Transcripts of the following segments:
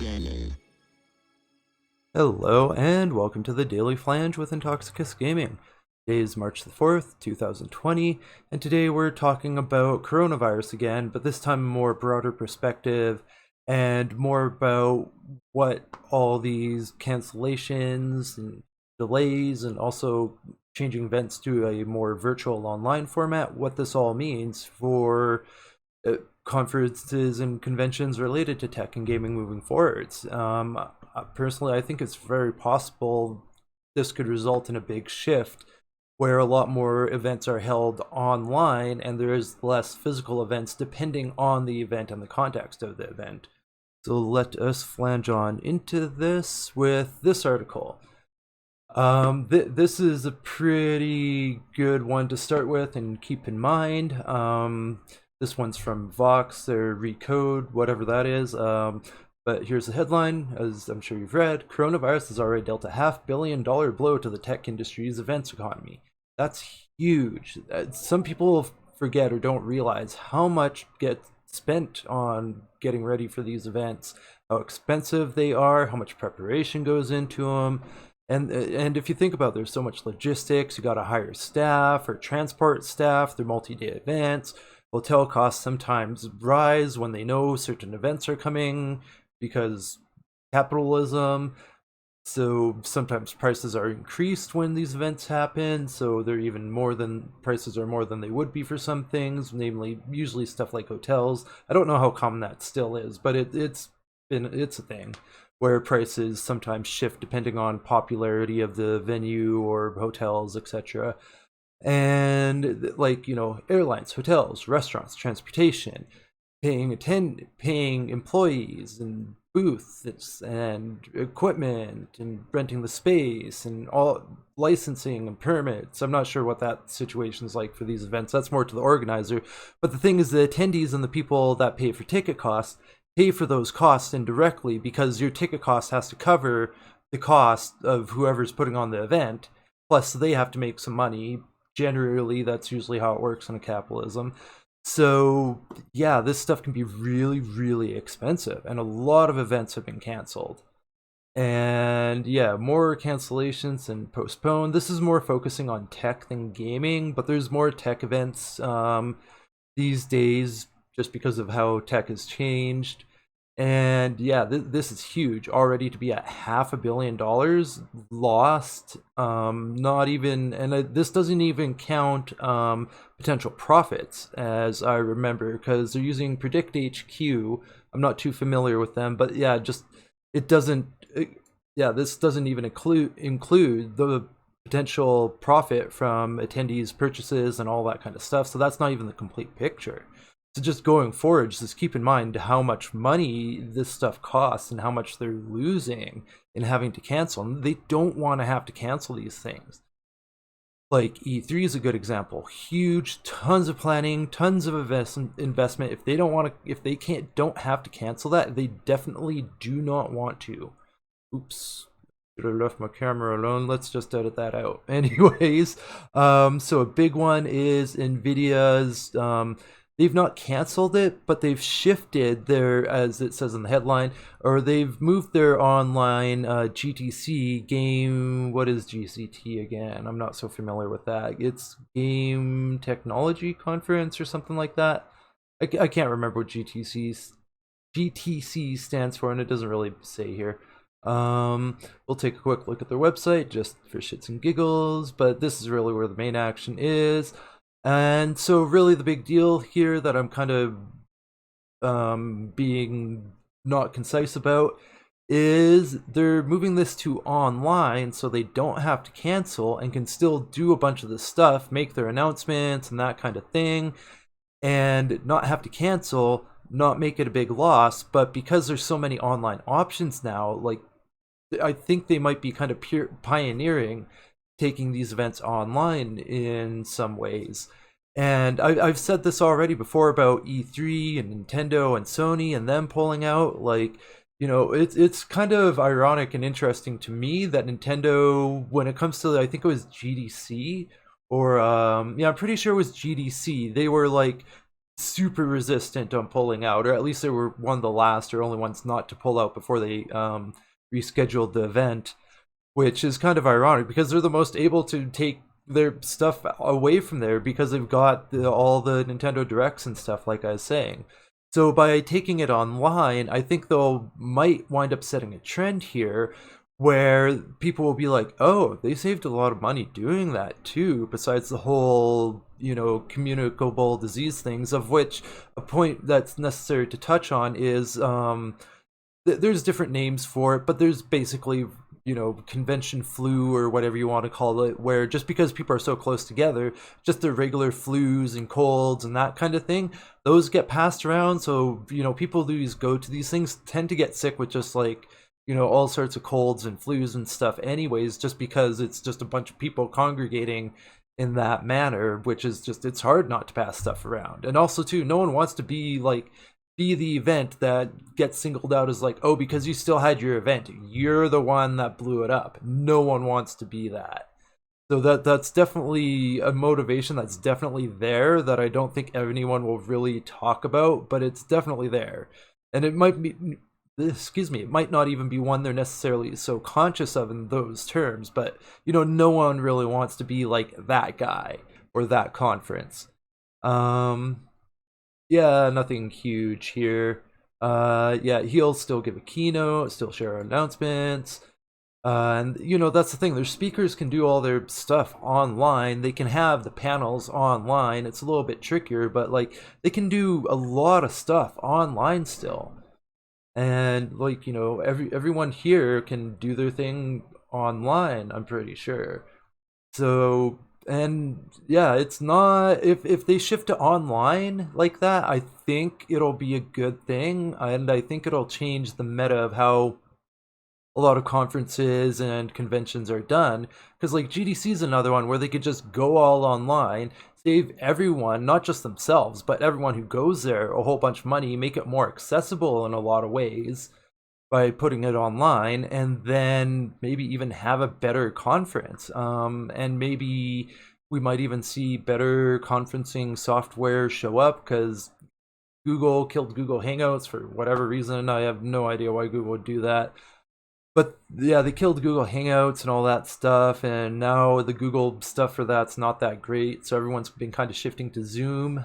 Gaming. Hello and welcome to the Daily Flange with Intoxicus Gaming. Today is March the 4th, 2020, and today we're talking about coronavirus again, but this time a more broader perspective and more about what all these cancellations and delays and also changing events to a more virtual online format, what this all means for conferences and conventions related to tech and gaming moving forwards. Personally, I think it's very possible this could result in a big shift where a lot more events are held online and there is less physical events depending on the event and the context of the event. So let us flange on into this with this article. This is a pretty good one to start with and keep in mind. This one's from Vox, or Recode, whatever that is. But here's the headline, as I'm sure you've read. Coronavirus has already dealt a $500 million blow to the tech industry's events economy. That's huge. Some people forget or don't realize how much gets spent on getting ready for these events, how expensive they are, how much preparation goes into them. And if you think about it, there's so much logistics. You got to hire staff or transport staff. They're multi-day events. Hotel costs sometimes rise when they know certain events are coming because capitalism. So sometimes prices are increased when these events happen. So they're even more than prices are more than they would be for some things, namely usually stuff like hotels. I don't know how common that still is, but it's a thing where prices sometimes shift depending on popularity of the venue or hotels, etc. And like, airlines, hotels, restaurants, transportation, paying employees and booths and equipment and renting the space and all licensing and permits. I'm not sure what that situation is like for these events. That's more to the organizer. But the thing is, the attendees and the people that pay for ticket costs pay for those costs indirectly because your ticket cost has to cover the cost of whoever's putting on the event. Plus, they have to make some money. Generally, that's usually how it works in capitalism. So yeah, this stuff can be really, really expensive, and a lot of events have been canceled. And yeah, more cancellations and postponed. This is more focusing on tech than gaming, but there's more tech events these days just because of how tech has changed. And yeah, this is huge already to be at $500 million lost. Not even, and this doesn't even count potential profits, as I remember, because they're using Predict HQ. I'm not too familiar with them, but yeah, just it doesn't. Yeah, this doesn't even include the potential profit from attendees' purchases and all that kind of stuff. So that's not even the complete picture. So just going forward, just keep in mind how much money this stuff costs and how much they're losing in having to cancel. And they don't want to have to cancel these things. Like E3 is a good example. Huge, tons of planning, tons of investment. If they don't have to cancel that, they definitely do not want to. Oops. Should have left my camera alone. Let's just edit that out. Anyways, so a big one is NVIDIA's. They've not canceled it, but they've shifted their, as it says in the headline, or they've moved their online GTC game. What is GCT again? I'm not so familiar with that. It's Game Technology Conference or something like that. I can't remember what GTC stands for, and it doesn't really say here. We'll take a quick look at their website just for shits and giggles, but this is really where the main action is. And so really the big deal here that I'm kind of being not concise about is they're moving this to online so they don't have to cancel and can still do a bunch of this stuff, make their announcements and that kind of thing, and not have to cancel, not make it a big loss. But because there's so many online options now, like I think they might be kind of pioneering taking these events online in some ways. And I've said this already before about E3 and Nintendo and Sony and them pulling out. Like, it's kind of ironic and interesting to me that Nintendo, when it comes to, I think it was GDC, or yeah, I'm pretty sure it was GDC, they were like, super resistant on pulling out, or at least they were one of the last or only ones not to pull out before they rescheduled the event, which is kind of ironic because they're the most able to take their stuff away from there because they've got all the Nintendo Directs and stuff, like I was saying. So by taking it online, I think they'll might wind up setting a trend here where people will be like, oh, they saved a lot of money doing that too, besides the whole, communicable disease things, of which a point that's necessary to touch on is there's different names for it, but there's basically, convention flu or whatever you want to call it, where just because people are so close together, just the regular flus and colds and that kind of thing, those get passed around. So, people who go to these things tend to get sick with just like, all sorts of colds and flus and stuff anyways, just because it's just a bunch of people congregating in that manner, which is just, it's hard not to pass stuff around. And also too, no one wants to be the event that gets singled out as like, oh, because you still had your event, you're the one that blew it up. No one wants to be that. So that's definitely a motivation that's definitely there that I don't think anyone will really talk about, but it's definitely there. And it might be, it might not even be one they're necessarily so conscious of in those terms, but no one really wants to be like that guy or that conference. Yeah, nothing huge here. Yeah, he'll still give a keynote, still share announcements. And that's the thing. Their speakers can do all their stuff online. They can have the panels online. It's a little bit trickier, but like they can do a lot of stuff online still. And like, everyone here can do their thing online, I'm pretty sure. So, and yeah, it's not, if they shift to online like that, I think it'll be a good thing, and I think it'll change the meta of how a lot of conferences and conventions are done, because like GDC is another one where they could just go all online, save everyone, not just themselves, but everyone who goes there a whole bunch of money, make it more accessible in a lot of ways by putting it online, and then maybe even have a better conference. And maybe we might even see better conferencing software show up because Google killed Google Hangouts for whatever reason. I have no idea why Google would do that. But yeah, they killed Google Hangouts and all that stuff, and now the Google stuff for that's not that great. So everyone's been kind of shifting to Zoom,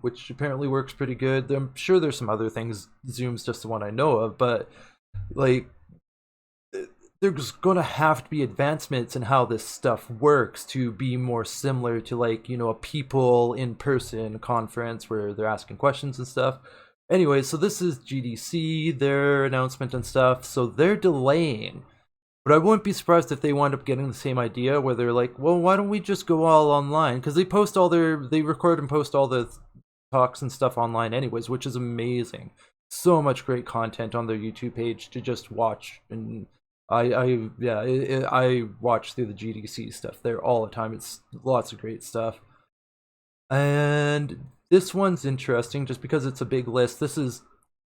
which apparently works pretty good. I'm sure there's some other things. Zoom's just the one I know of, but like there's gonna have to be advancements in how this stuff works to be more similar to like a people in person conference where they're asking questions and stuff. Anyway, so this is GDC, their announcement and stuff. So they're delaying. But I wouldn't be surprised if they wind up getting the same idea where they're like, well, why don't we just go all online? Because they record and post all the talks and stuff online anyways, which is amazing. So much great content on their YouTube page to just watch. And I watch through the GDC stuff there all the time. It's lots of great stuff. And this one's interesting just because it's a big list. This is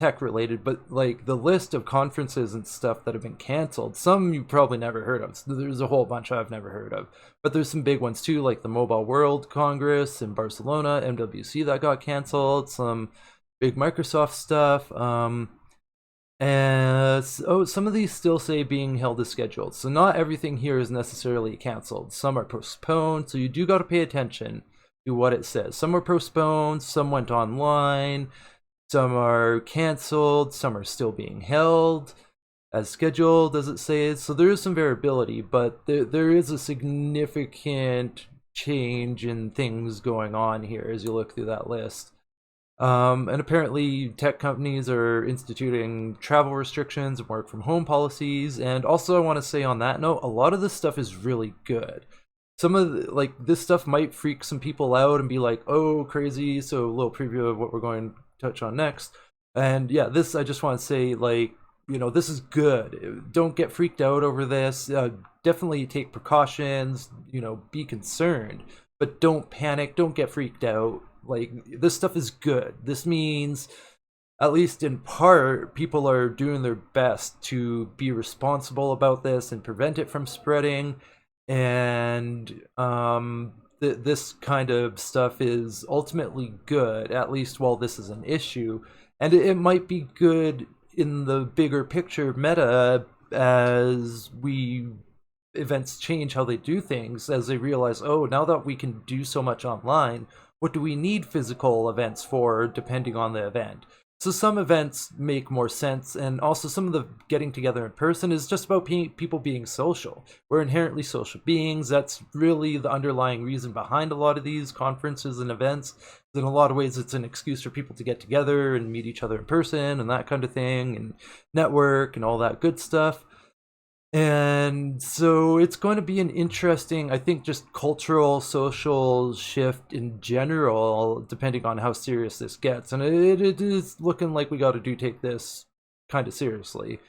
tech related, but like the list of conferences and stuff that have been canceled, some you probably never heard of. So there's a whole bunch I've never heard of, but there's some big ones too, like the Mobile World Congress in Barcelona, MWC, that got canceled, some big Microsoft stuff. And some of these still say being held as scheduled. So not everything here is necessarily canceled. Some are postponed, so you do got to pay attention to what it says. Some are postponed, some went online, some are canceled, some are still being held as scheduled, as it says. So there is some variability, but there is a significant change in things going on here as you look through that list. And apparently tech companies are instituting travel restrictions and work from home policies. And also I want to say on that note, a lot of this stuff is really good. Some of like this stuff might freak some people out and be like, oh, crazy. So a little preview of what we're going to touch on next. And yeah, this, I just want to say, like, this is good. Don't get freaked out over this. Definitely take precautions, be concerned, but don't panic. Don't get freaked out. Like, this stuff is good. This means, at least in part, people are doing their best to be responsible about this and prevent it from spreading. And this kind of stuff is ultimately good, at least while this is an issue, and it might be good in the bigger picture meta as we events change how they do things, as they realize, oh, now that we can do so much online, what do we need physical events for, depending on the event? So some events make more sense, and also some of the getting together in person is just about people being social. We're inherently social beings. That's really the underlying reason behind a lot of these conferences and events. In a lot of ways, it's an excuse for people to get together and meet each other in person and that kind of thing, and network and all that good stuff. And so it's going to be an interesting, I think, just cultural, social shift in general, depending on how serious this gets. And it is looking like we got to take this kind of seriously,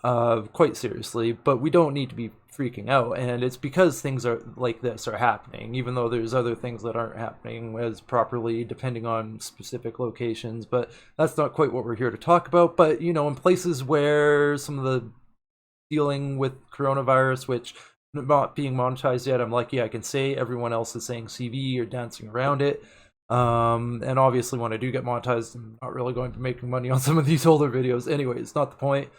quite seriously, but we don't need to be freaking out. And it's because things are like this are happening, even though there's other things that aren't happening as properly, depending on specific locations. But that's not quite what we're here to talk about. But, you know, in places where some of the dealing with coronavirus, which not being monetized yet, I'm lucky I can say. Everyone else is saying CV or dancing around it. And obviously when I do get monetized, I'm not really going to be making money on some of these older videos anyway. It's not the point.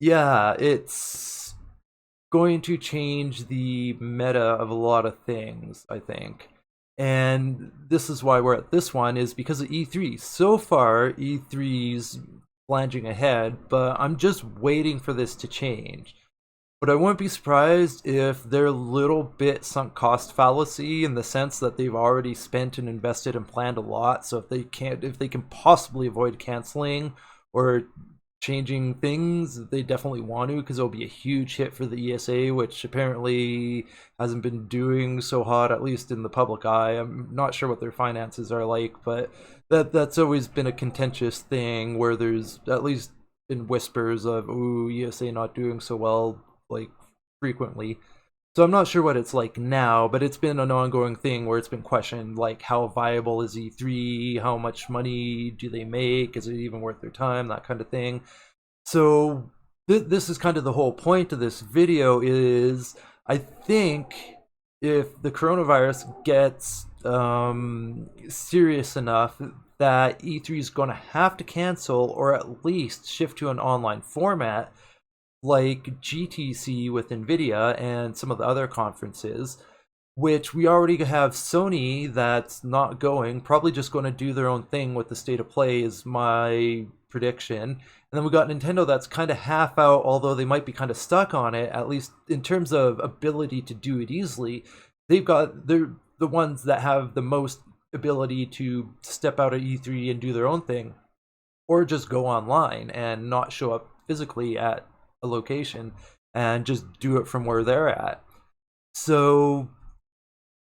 Yeah, it's going to change the meta of a lot of things, I think. And this is why we're at this one, is because of E3. So far, E3's flanging ahead, but I'm just waiting for this to change. But I wouldn't be surprised if they're a little bit sunk cost fallacy, in the sense that they've already spent and invested and planned a lot. So if they can possibly avoid canceling or changing things, they definitely want to, because it'll be a huge hit for the ESA, which apparently hasn't been doing so hot, at least in the public eye. I'm not sure what their finances are like, but that's always been a contentious thing, where there's at least been whispers of, ooh, ESA not doing so well, like, frequently. So I'm not sure what it's like now, but it's been an ongoing thing where it's been questioned, like, how viable is E3? How much money do they make? Is it even worth their time? That kind of thing. So this is kind of the whole point of this video, is I think if the coronavirus gets serious enough that E3 is going to have to cancel, or at least shift to an online format, like GTC with Nvidia and some of the other conferences, which we already have Sony that's not going, probably just going to do their own thing with the state of play, is my prediction. And then we got Nintendo that's kind of half out, although they might be kind of stuck on it, at least in terms of ability to do it easily. They're the ones that have the most ability to step out of E3 and do their own thing, or just go online and not show up physically at a location and just do it from where they're at. So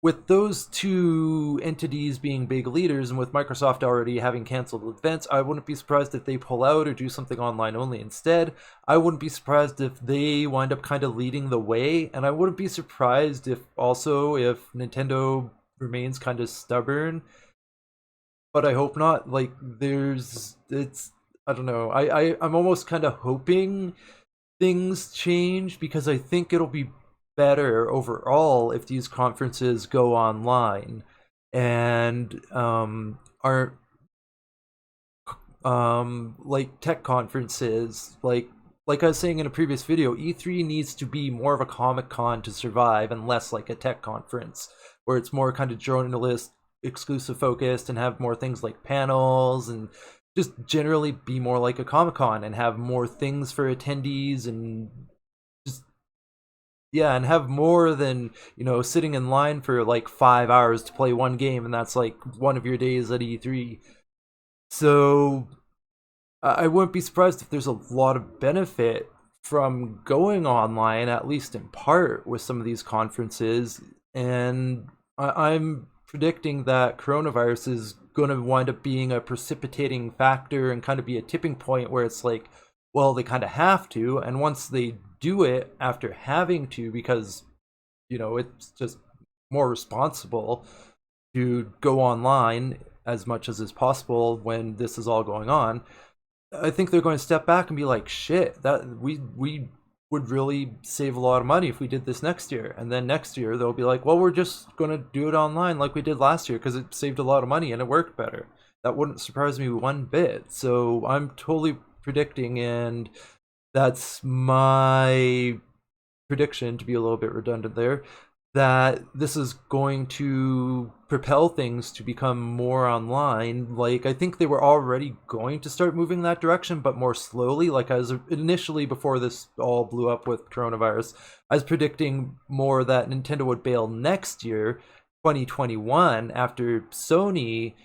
with those two entities being big leaders, and with Microsoft already having canceled events, I wouldn't be surprised if they pull out or do something online only instead. I wouldn't be surprised if they wind up kind of leading the way, and I wouldn't be surprised if Nintendo remains kind of stubborn. But I hope not. Like, I don't know. I'm almost kind of hoping things change, because I think it'll be better overall if these conferences go online and aren't like tech conferences. Like I was saying in a previous video, E3 needs to be more of a Comic-Con to survive, and less like a tech conference, where it's more kind of journalist exclusive focused, and have more things like panels, and just generally be more like a Comic-Con, and have more things for attendees, and just, yeah, and have more than, you know, sitting in line for like 5 hours to play one game, and that's like one of your days at E3. So I wouldn't be surprised if there's a lot of benefit from going online, at least in part, with some of these conferences. And I'm predicting that coronavirus is going to wind up being a precipitating factor, and kind of be a tipping point where it's like, well, they kind of have to. And once they do it after having to, because, you know, it's just more responsible to go online as much as is possible when this is all going on, I think they're going to step back and be like, shit, that we would really save a lot of money if we did this next year. And then next year they'll be like, well, we're just going to do it online like we did last year because it saved a lot of money and it worked better. That wouldn't surprise me one bit. So I'm totally predicting, and that's my prediction, to be a little bit redundant there, that this is going to propel things to become more online. Like, I think they were already going to start moving that direction, but more slowly. Like, I was initially, before this all blew up with coronavirus, I was predicting more that Nintendo would bail next year, 2021, after Sony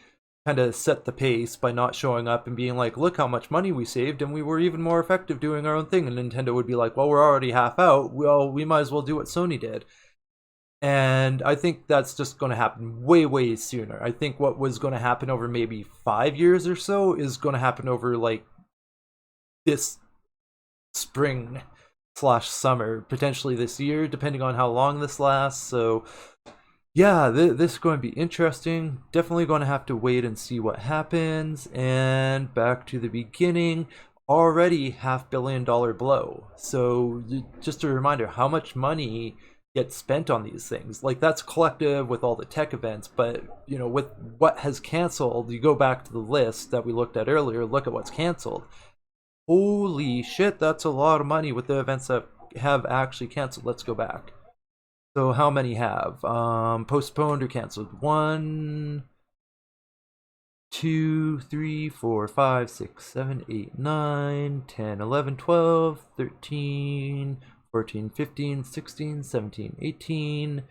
kind of set the pace by not showing up and being like, look how much money we saved, and we were even more effective doing our own thing. And Nintendo would be like, well, we're already half out, well, we might as well do what Sony did. And I think that's just going to happen way, way sooner. I think what was going to happen over maybe 5 years or so is going to happen over like this spring slash summer, potentially this year, depending on how long this lasts. So yeah, this is going to be interesting. Definitely going to have to wait and see what happens. And back to the beginning, already $500 million blow. So just a reminder, how much money gets spent on these things? Like, that's collective with all the tech events, but you know, with what has canceled, you go back to the list that we looked at earlier, look at what's canceled. Holy shit, that's a lot of money with the events that have actually canceled. Let's go back. So how many have postponed or canceled? 1, 2, 3, 4, 5, 6, 7, 8, 9, 10, 11, 12, 13, 14, 15, 16, 17, 18,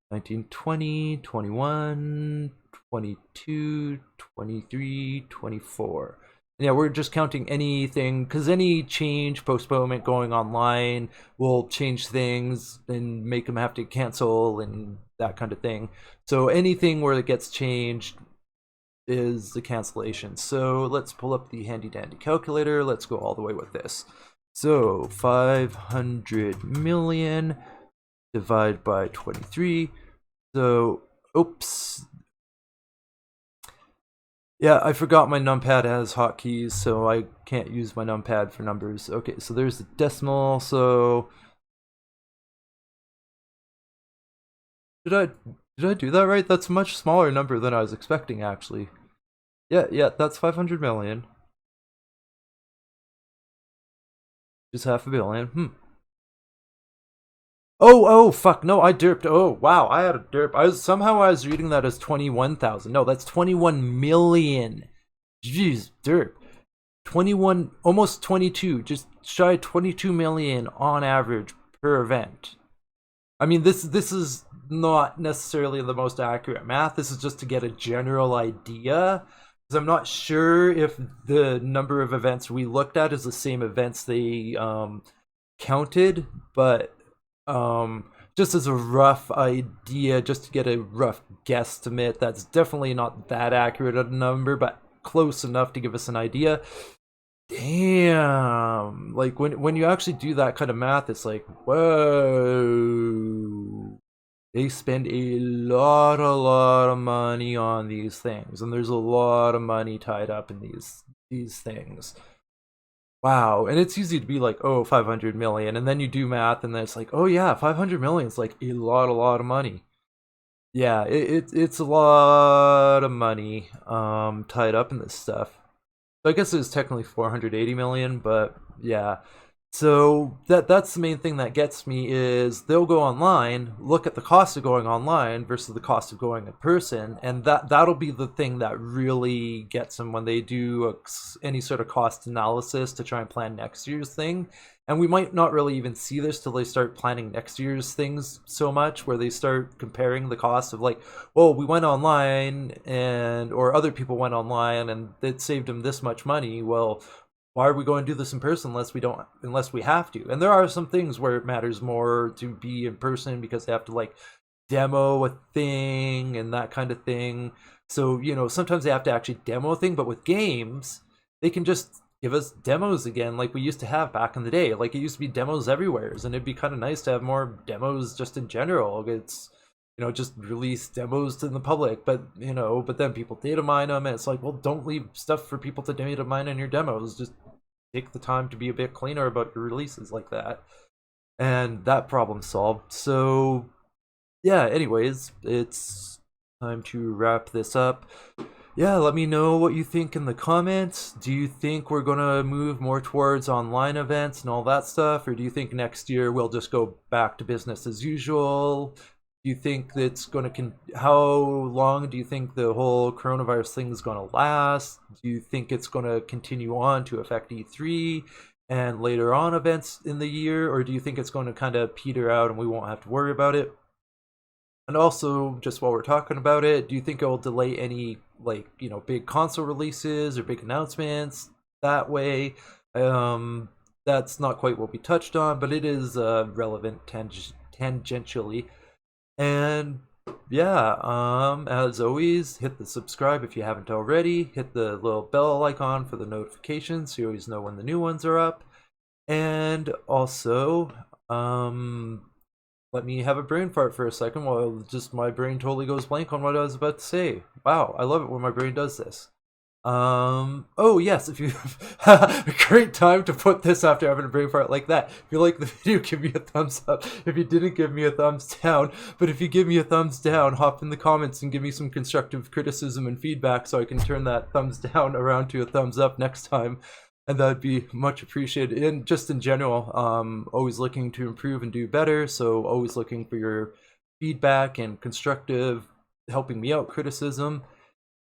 19, 20, 21, 22, 23, 24. Yeah, we're just counting anything, because any change, postponement, going online will change things and make them have to cancel and that kind of thing. So anything where it gets changed is the cancellation. So let's pull up the handy dandy calculator. Let's go all the way with this. So 500 million divided by 23. So, oops. Yeah, I forgot my numpad has hotkeys, so I can't use my numpad for numbers. Okay, so there's the decimal. So did I do that right? That's a much smaller number than I was expecting, actually. Yeah, that's 500 million. Just $500 million. Oh, fuck, no, I derped. Oh, wow, I had a derp. I was reading that as 21,000. No, that's 21 million. Jeez, derp. 21, almost 22, just shy of 22 million on average per event. I mean, this is not necessarily the most accurate math. This is just to get a general idea, because I'm not sure if the number of events we looked at is the same events they counted, but just as a rough idea, just to get a rough guesstimate, that's definitely not that accurate a number, but close enough to give us an idea. Damn, like when you actually do that kind of math, it's like, whoa, they spend a lot of money on these things, and there's a lot of money tied up in these things. Wow, and it's easy to be like, oh, 500 million, and then you do math, and then it's like, oh yeah, 500 million is like a lot of money. Yeah, it's a lot of money tied up in this stuff. So I guess it was technically 480 million, but yeah. So that's the main thing that gets me is they'll go online, look at the cost of going online versus the cost of going in person, and that'll be the thing that really gets them when they do any sort of cost analysis to try and plan next year's thing. And we might not really even see this till they start planning next year's things so much, where they start comparing the cost of like, well, we went online and or other people went online and it saved them this much money. Well, why are we going to do this in person unless we have to? And there are some things where it matters more to be in person because they have to like demo a thing and that kind of thing. So, you know, sometimes they have to actually demo a thing, but with games, they can just give us demos again like we used to have back in the day. Like, it used to be demos everywhere, and it'd be kind of nice to have more demos just in general. It's, you know, just release demos to the public, but you know, but then people data mine them, and it's like, well, don't leave stuff for people to data mine in your demos. Just take the time to be a bit cleaner about your releases like that. and that problem solved. So yeah, anyways, it's time to wrap this up. Yeah, let me know what you think in the comments. Do you think we're gonna move more towards online events and all that stuff, or do you think next year we'll just go back to business as usual? Do you think it's gonna how long do you think the whole coronavirus thing is gonna last? Do you think it's gonna continue on to affect E3 and later on events in the year, or do you think it's going to kind of peter out and we won't have to worry about it? And also, just while we're talking about it, do you think it will delay any, like, big console releases or big announcements that way? Um, that's not quite what we touched on, but it is relevant tangentially. And yeah, as always, hit the subscribe if you haven't already. Hit the little bell icon for the notifications so you always know when the new ones are up. And also, let me have a brain fart for a second while just my brain totally goes blank on what I was about to say. Wow, I love it when my brain does this. Oh yes, if you a great time to put this after having a brain fart like that. If you like the video, give me a thumbs up. If you didn't, give me a thumbs down. But if you give me a thumbs down, hop in the comments and give me some constructive criticism and feedback so I can turn that thumbs down around to a thumbs up next time. And that'd be much appreciated. And just in general, always looking to improve and do better. So always looking for your feedback and constructive, helping me out criticism.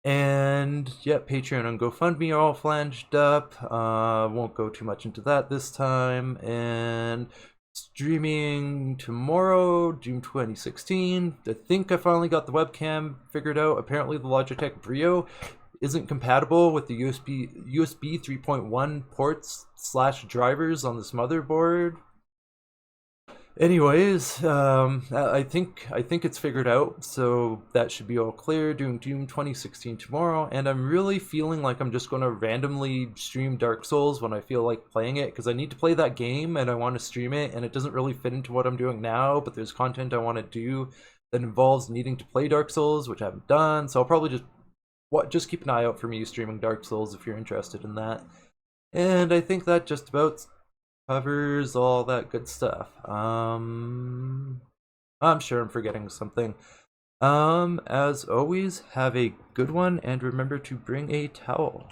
And yeah, Patreon and GoFundMe are all flanged up. Won't go too much into that this time. And streaming tomorrow, June 2016. I think I finally got the webcam figured out. Apparently the Logitech Brio isn't compatible with the USB 3.1 ports / drivers on this motherboard. Anyways, I think it's figured out, so that should be all clear. Doing Doom 2016 tomorrow, and I'm really feeling like I'm just going to randomly stream Dark Souls when I feel like playing it, because I need to play that game and I want to stream it, and it doesn't really fit into what I'm doing now, but there's content I want to do that involves needing to play Dark Souls, which I haven't done, so I'll probably just keep an eye out for me streaming Dark Souls if you're interested in that. And I think that just about covers all that good stuff. I'm sure I'm forgetting something. As always, have a good one and remember to bring a towel.